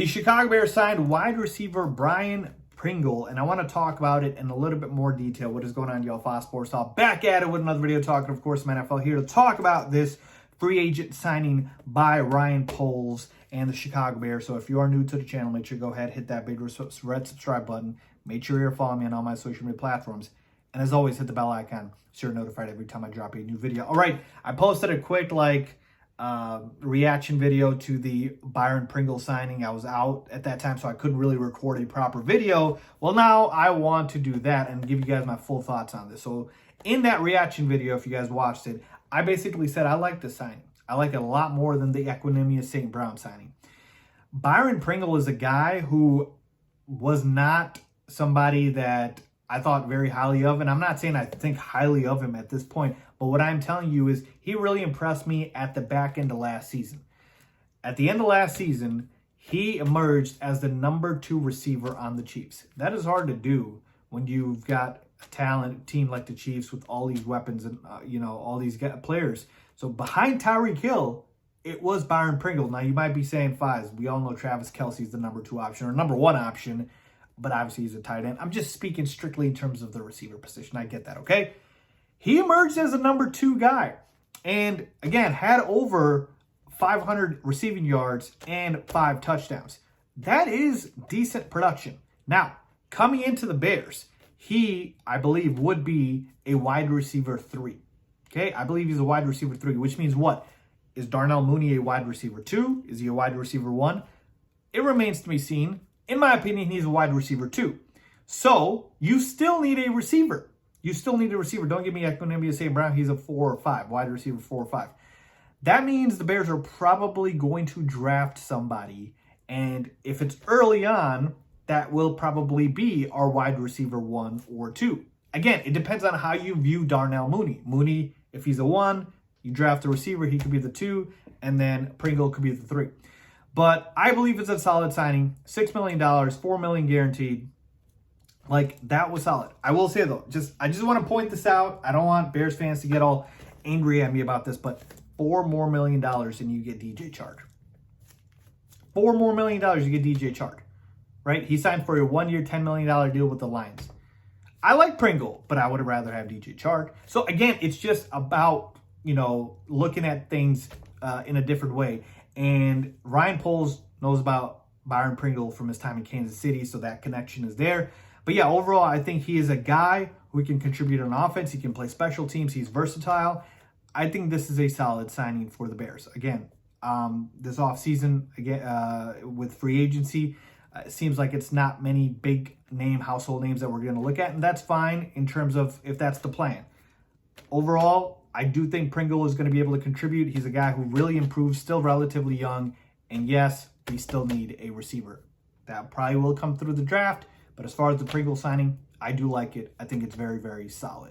The Chicago Bears signed wide receiver Byron Pringle, and I want to talk about it in a little bit more detail. What is going on, y'all? Faiz Sports Talk back at it with another video talking, of course, some NFL here to talk about this free agent signing by Byron Pringle and the Chicago Bears. So if you are new to the channel, make sure you go ahead, hit that big red subscribe button. Make sure you're following me on all my social media platforms. And as always, hit the bell icon so you're notified every time I drop a new video. All right, I posted a quick reaction video to the Byron Pringle signing. I was out at that time, so I couldn't really record a proper video. Well, now I want to do that and give you guys my full thoughts on this. So in that reaction video, if you guys watched it, I basically said I like this signing. I like it a lot more than the Equinemius St. Brown signing. Byron Pringle is a guy who was not somebody that I thought very highly of, and I'm not saying I think highly of him at this point, but what I'm telling you is he really impressed me at the back end of last season. At the end of last season, he emerged as the number 2 receiver on the Chiefs. That is hard to do when you've got a talented team like the Chiefs with all these weapons and all these players. So behind Tyreek Hill, it was Byron Pringle. Now you might be saying, Faiz, we all know Travis Kelce's the number 2 option or number 1 option, but obviously he's a tight end. I'm just speaking strictly in terms of the receiver position. I get that, okay? He emerged as a number 2 guy and, again, had over 500 receiving yards and 5 touchdowns. That is decent production. Now, coming into the Bears, he, I believe, would be a wide receiver 3. Okay? I believe he's a wide receiver 3, which means what? Is Darnell Mooney a wide receiver 2? Is he a wide receiver 1? It remains to be seen. In my opinion, he's a wide receiver 2. So, you still need a receiver. You still need a receiver. Don't give me Equinemius St. Brown. He's a 4 or 5, wide receiver 4 or 5. That means the Bears are probably going to draft somebody. And if it's early on, that will probably be our wide receiver 1 or 2. Again, it depends on how you view Darnell Mooney. Mooney, if he's a 1, you draft a receiver, he could be the 2, and then Pringle could be the 3. But I believe it's a solid signing. $6 million, $4 million guaranteed. That was solid. I will say, though, I just want to point this out. I don't want Bears fans to get all angry at me about this, but $4 more million and you get DJ Chark. $4 more million, you get DJ Chark. Right? He signed for a 1-year, $10 million deal with the Lions. I like Pringle, but I would rather have DJ Chark. So, again, it's just about, looking at things in a different way. And Byron Pringle knows about Byron Pringle from his time in Kansas City, so that connection is there. But yeah, overall, I think he is a guy who can contribute on offense. He can play special teams. He's versatile. I think this is a solid signing for the Bears. Again, this offseason, with free agency, it seems like it's not many big name, household names that we're going to look at, and that's fine in terms of if that's the plan. Overall, I do think Pringle is going to be able to contribute. He's a guy who really improves, still relatively young, and yes, we still need a receiver. That probably will come through the draft, but as far as the Pringle signing, I do like it. I think it's very, very solid.